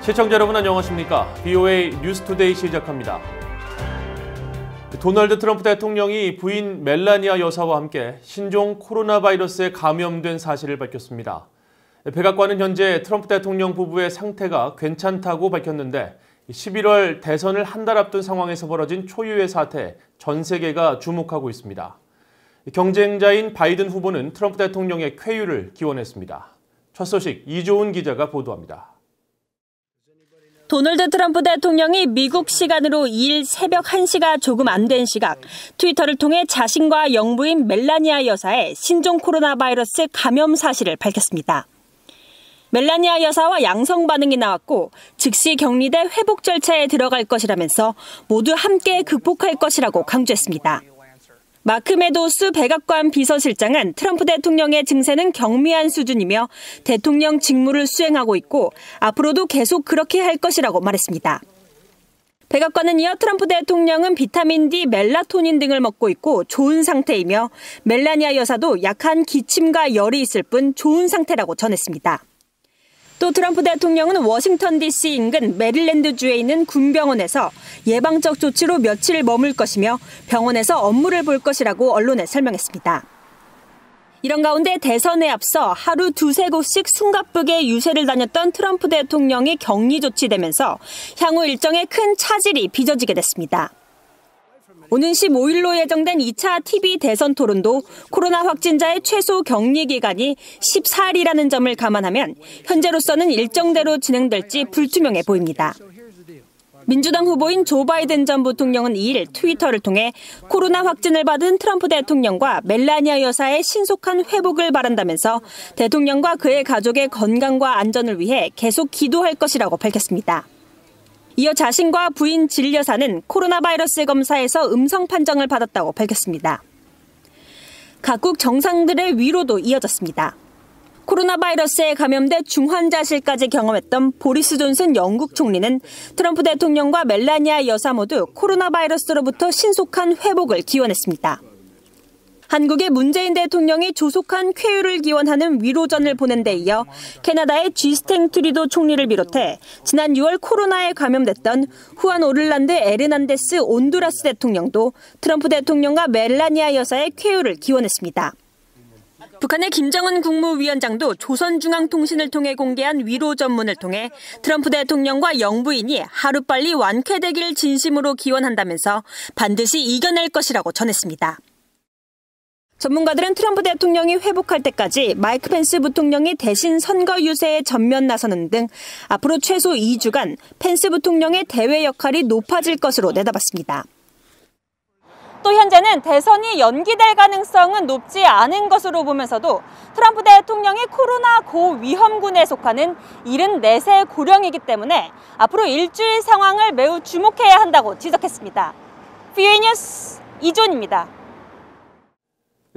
시청자 여러분 안녕하십니까? VOA 뉴스투데이 시작합니다. 도널드 트럼프 대통령이 부인 멜라니아 여사와 함께 신종 코로나 바이러스에 감염된 사실을 밝혔습니다. 백악관은 현재 트럼프 대통령 부부의 상태가 괜찮다고 밝혔는데 11월 대선을 한 달 앞둔 상황에서 벌어진 초유의 사태에 전 세계가 주목하고 있습니다. 경쟁자인 바이든 후보는 트럼프 대통령의 쾌유를 기원했습니다. 첫 소식 이조은 기자가 보도합니다. 도널드 트럼프 대통령이 미국 시간으로 2일 새벽 1시가 조금 안 된 시각 트위터를 통해 자신과 영부인 멜라니아 여사의 신종 코로나 바이러스 감염 사실을 밝혔습니다. 멜라니아 여사와 양성 반응이 나왔고 즉시 격리돼 회복 절차에 들어갈 것이라면서 모두 함께 극복할 것이라고 강조했습니다. 마크 메도우스 백악관 비서실장은 트럼프 대통령의 증세는 경미한 수준이며 대통령 직무를 수행하고 있고 앞으로도 계속 그렇게 할 것이라고 말했습니다. 백악관은 이어 트럼프 대통령은 비타민 D, 멜라토닌 등을 먹고 있고 좋은 상태이며 멜라니아 여사도 약한 기침과 열이 있을 뿐 좋은 상태라고 전했습니다. 또 트럼프 대통령은 워싱턴 DC 인근 메릴랜드주에 있는 군병원에서 예방적 조치로 며칠 머물 것이며 병원에서 업무를 볼 것이라고 언론에 설명했습니다. 이런 가운데 대선에 앞서 하루 두세 곳씩 숨가쁘게 유세를 다녔던 트럼프 대통령이 격리 조치되면서 향후 일정에 큰 차질이 빚어지게 됐습니다. 오는 15일로 예정된 2차 TV 대선 토론도 코로나 확진자의 최소 격리 기간이 14일이라는 점을 감안하면 현재로서는 일정대로 진행될지 불투명해 보입니다. 민주당 후보인 조 바이든 전 부통령은 2일 트위터를 통해 코로나 확진을 받은 트럼프 대통령과 멜라니아 여사의 신속한 회복을 바란다면서 대통령과 그의 가족의 건강과 안전을 위해 계속 기도할 것이라고 밝혔습니다. 이어 자신과 부인 질 여사는 코로나 바이러스 검사에서 음성 판정을 받았다고 밝혔습니다. 각국 정상들의 위로도 이어졌습니다. 코로나 바이러스에 감염돼 중환자실까지 경험했던 보리스 존슨 영국 총리는 트럼프 대통령과 멜라니아 여사 모두 코로나 바이러스로부터 신속한 회복을 기원했습니다. 한국의 문재인 대통령이 조속한 쾌유를 기원하는 위로전을 보낸 데 이어 캐나다의 지스탱 트리도 총리를 비롯해 지난 6월 코로나에 감염됐던 후안 오를란드 에르난데스 온두라스 대통령도 트럼프 대통령과 멜라니아 여사의 쾌유를 기원했습니다. 북한의 김정은 국무위원장도 조선중앙통신을 통해 공개한 위로전문을 통해 트럼프 대통령과 영부인이 하루빨리 완쾌되길 진심으로 기원한다면서 반드시 이겨낼 것이라고 전했습니다. 전문가들은 트럼프 대통령이 회복할 때까지 마이크 펜스 부통령이 대신 선거 유세에 전면 나서는 등 앞으로 최소 2주간 펜스 부통령의 대외 역할이 높아질 것으로 내다봤습니다. 또 현재는 대선이 연기될 가능성은 높지 않은 것으로 보면서도 트럼프 대통령이 코로나 고위험군에 속하는 74세 고령이기 때문에 앞으로 일주일 상황을 매우 주목해야 한다고 지적했습니다. VOA 뉴스 이존입니다.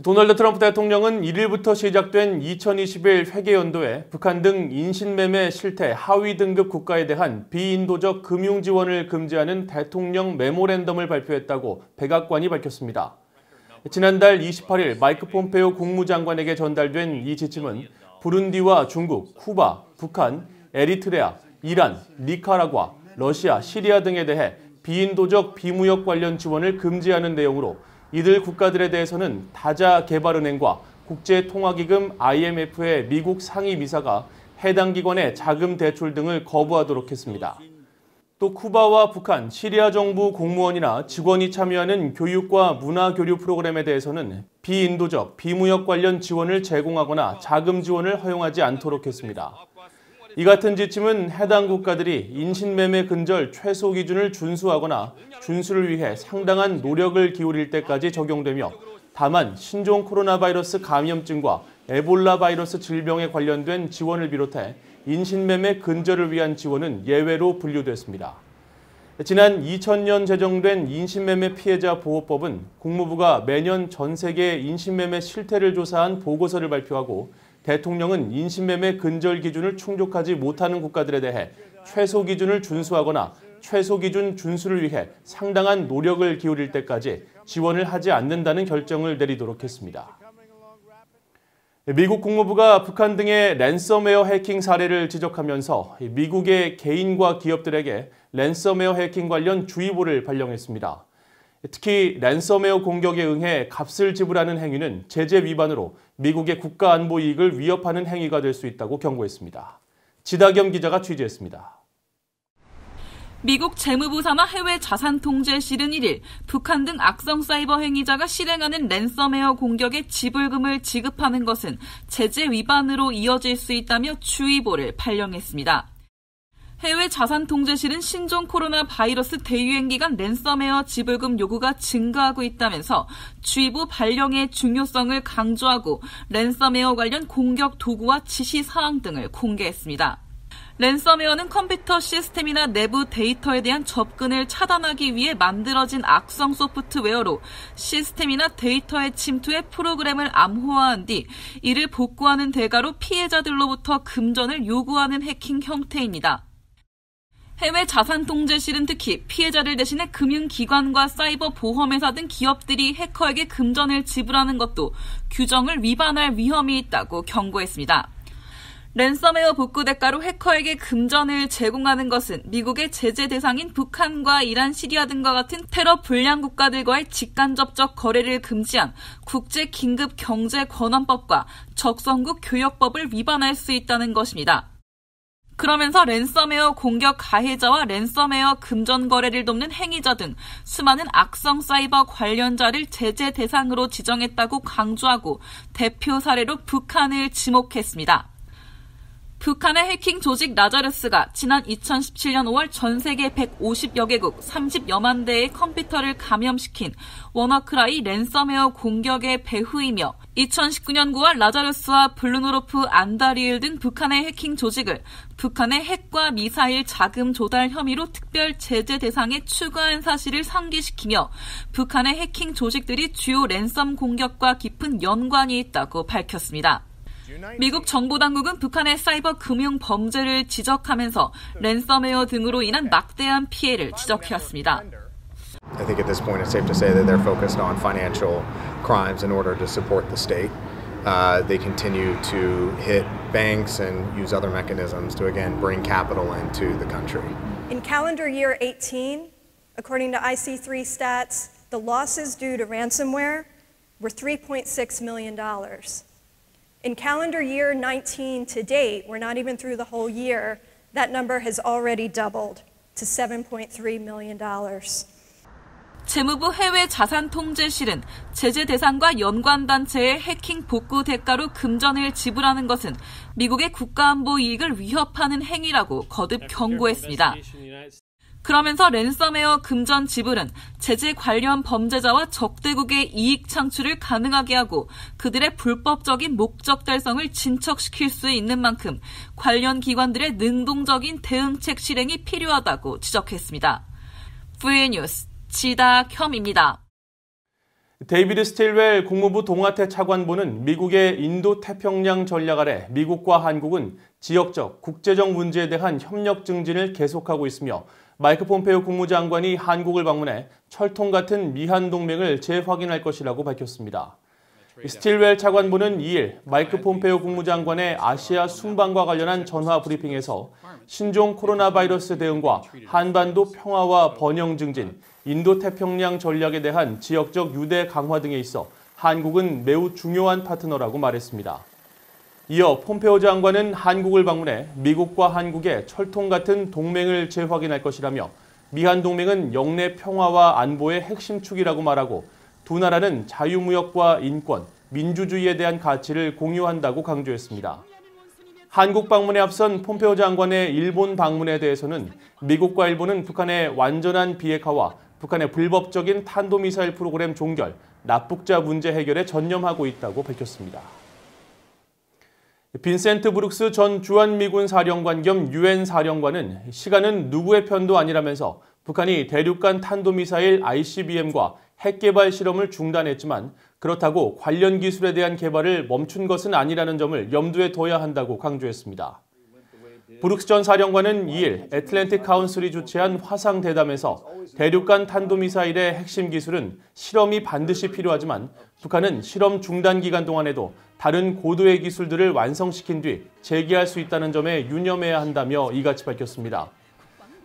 도널드 트럼프 대통령은 1일부터 시작된 2021 회계연도에 북한 등 인신매매 실태 하위 등급 국가에 대한 비인도적 금융 지원을 금지하는 대통령 메모랜덤을 발표했다고 백악관이 밝혔습니다. 지난달 28일 마이크 폼페오 국무장관에게 전달된 이 지침은 부룬디와 중국, 쿠바, 북한, 에리트레아, 이란, 니카라과, 러시아, 시리아 등에 대해 비인도적 비무역 관련 지원을 금지하는 내용으로 이들 국가들에 대해서는 다자개발은행과 국제통화기금 IMF의 미국 상임이사가 해당 기관의 자금 대출 등을 거부하도록 했습니다. 또 쿠바와 북한, 시리아 정부 공무원이나 직원이 참여하는 교육과 문화교류 프로그램에 대해서는 비인도적, 비무역 관련 지원을 제공하거나 자금 지원을 허용하지 않도록 했습니다. 이 같은 지침은 해당 국가들이 인신매매 근절 최소 기준을 준수하거나 준수를 위해 상당한 노력을 기울일 때까지 적용되며 다만 신종 코로나 바이러스 감염증과 에볼라 바이러스 질병에 관련된 지원을 비롯해 인신매매 근절을 위한 지원은 예외로 분류됐습니다. 지난 2000년 제정된 인신매매 피해자 보호법은 국무부가 매년 전 세계 인신매매 실태를 조사한 보고서를 발표하고 대통령은 인신매매 근절 기준을 충족하지 못하는 국가들에 대해 최소 기준을 준수하거나 최소 기준 준수를 위해 상당한 노력을 기울일 때까지 지원을 하지 않는다는 결정을 내리도록 했습니다. 미국 국무부가 북한 등의 랜섬웨어 해킹 사례를 지적하면서 미국의 개인과 기업들에게 랜섬웨어 해킹 관련 주의보를 발령했습니다. 특히 랜섬웨어 공격에 응해 값을 지불하는 행위는 제재 위반으로 미국의 국가 안보 이익을 위협하는 행위가 될 수 있다고 경고했습니다. 지다겸 기자가 취재했습니다. 미국 재무부 산하 해외 자산통제실은 1일 북한 등 악성 사이버 행위자가 실행하는 랜섬웨어 공격에 지불금을 지급하는 것은 제재 위반으로 이어질 수 있다며 주의보를 발령했습니다. 해외 자산통제실은 신종 코로나 바이러스 대유행 기간 랜섬웨어 지불금 요구가 증가하고 있다면서 주의보 발령의 중요성을 강조하고 랜섬웨어 관련 공격 도구와 지시 사항 등을 공개했습니다. 랜섬웨어는 컴퓨터 시스템이나 내부 데이터에 대한 접근을 차단하기 위해 만들어진 악성 소프트웨어로 시스템이나 데이터의 침투에 프로그램을 암호화한 뒤 이를 복구하는 대가로 피해자들로부터 금전을 요구하는 해킹 형태입니다. 해외 자산통제실은 특히 피해자를 대신해 금융기관과 사이버 보험회사 등 기업들이 해커에게 금전을 지불하는 것도 규정을 위반할 위험이 있다고 경고했습니다. 랜섬웨어 복구 대가로 해커에게 금전을 제공하는 것은 미국의 제재 대상인 북한과 이란, 시리아 등과 같은 테러 불량 국가들과의 직간접적 거래를 금지한 국제긴급경제권한법과 적성국 교역법을 위반할 수 있다는 것입니다. 그러면서 랜섬웨어 공격 가해자와 랜섬웨어 금전 거래를 돕는 행위자 등 수많은 악성 사이버 관련자를 제재 대상으로 지정했다고 강조하고 대표 사례로 북한을 지목했습니다. 북한의 해킹 조직 라자루스가 지난 2017년 5월 전 세계 150여 개국 30여만 대의 컴퓨터를 감염시킨 워너크라이 랜섬웨어 공격의 배후이며 2019년 9월 라자루스와 블루노로프 안다리을 등 북한의 해킹 조직을 북한의 핵과 미사일 자금 조달 혐의로 특별 제재 대상에 추가한 사실을 상기시키며 북한의 해킹 조직들이 주요 랜섬 공격과 깊은 연관이 있다고 밝혔습니다. 미국 정보당국은 북한의 사이버 금융 범죄를 지적하면서 랜섬웨어 등으로 인한 막대한 피해를 지적해왔습니다. I think at this point it's safe to say that they're focused on financial crimes in order to support the state. They continue to hit banks and use other mechanisms to again bring capital into the country. In calendar year 18, according to IC3 stats, the losses due to ransomware were $3.6 million. In calendar year 19 to date, we're not even through the whole year, that number has already doubled to $7.3 million. 재무부 해외 자산통제실은 제재 대상과 연관단체의 해킹 복구 대가로 금전을 지불하는 것은 미국의 국가안보 이익을 위협하는 행위라고 거듭 경고했습니다. 그러면서 랜섬웨어 금전 지불은 제재 관련 범죄자와 적대국의 이익 창출을 가능하게 하고 그들의 불법적인 목적 달성을 진척시킬 수 있는 만큼 관련 기관들의 능동적인 대응책 실행이 필요하다고 지적했습니다. VA 뉴스 지다겸입니다. 데이비드 스틸웰 국무부 동아태 차관보는 미국의 인도태평양 전략 아래 미국과 한국은 지역적, 국제적 문제에 대한 협력 증진을 계속하고 있으며 마이크 폼페이오 국무장관이 한국을 방문해 철통 같은 미한 동맹을 재확인할 것이라고 밝혔습니다. 스틸웰 차관보는 2일 마이크 폼페이오 국무장관의 아시아 순방과 관련한 전화 브리핑에서 신종 코로나 바이러스 대응과 한반도 평화와 번영 증진, 인도태평양 전략에 대한 지역적 유대 강화 등에 있어 한국은 매우 중요한 파트너라고 말했습니다. 이어 폼페오 장관은 한국을 방문해 미국과 한국의 철통 같은 동맹을 재확인할 것이라며 미한 동맹은 영내 평화와 안보의 핵심 축이라고 말하고 두 나라는 자유무역과 인권, 민주주의에 대한 가치를 공유한다고 강조했습니다. 한국 방문에 앞선 폼페오 장관의 일본 방문에 대해서는 미국과 일본은 북한의 완전한 비핵화와 북한의 불법적인 탄도미사일 프로그램 종결, 납북자 문제 해결에 전념하고 있다고 밝혔습니다. 빈센트 브룩스 전 주한미군 사령관 겸 유엔 사령관은 시간은 누구의 편도 아니라면서 북한이 대륙간 탄도미사일 ICBM과 핵 개발 실험을 중단했지만 그렇다고 관련 기술에 대한 개발을 멈춘 것은 아니라는 점을 염두에 둬야 한다고 강조했습니다. 브룩스 전 사령관은 2일 애틀랜틱 카운슬이 주최한 화상대담에서 대륙간 탄도미사일의 핵심 기술은 실험이 반드시 필요하지만 북한은 실험 중단 기간 동안에도 다른 고도의 기술들을 완성시킨 뒤 재개할 수 있다는 점에 유념해야 한다며 이같이 밝혔습니다.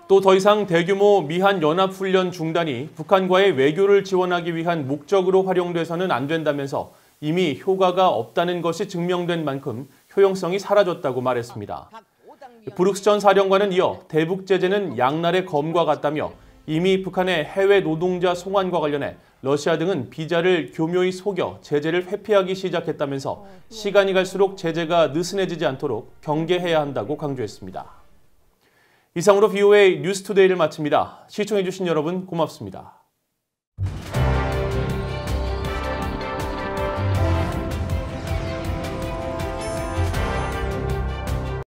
또 더 이상 대규모 미한 연합훈련 중단이 북한과의 외교를 지원하기 위한 목적으로 활용돼서는 안 된다면서 이미 효과가 없다는 것이 증명된 만큼 효용성이 사라졌다고 말했습니다. 브룩스 전 사령관은 이어 대북 제재는 양날의 검과 같다며 이미 북한의 해외 노동자 송환과 관련해 러시아 등은 비자를 교묘히 속여 제재를 회피하기 시작했다면서 시간이 갈수록 제재가 느슨해지지 않도록 경계해야 한다고 강조했습니다. 이상으로 VOA 뉴스투데이를 마칩니다. 시청해주신 여러분 고맙습니다.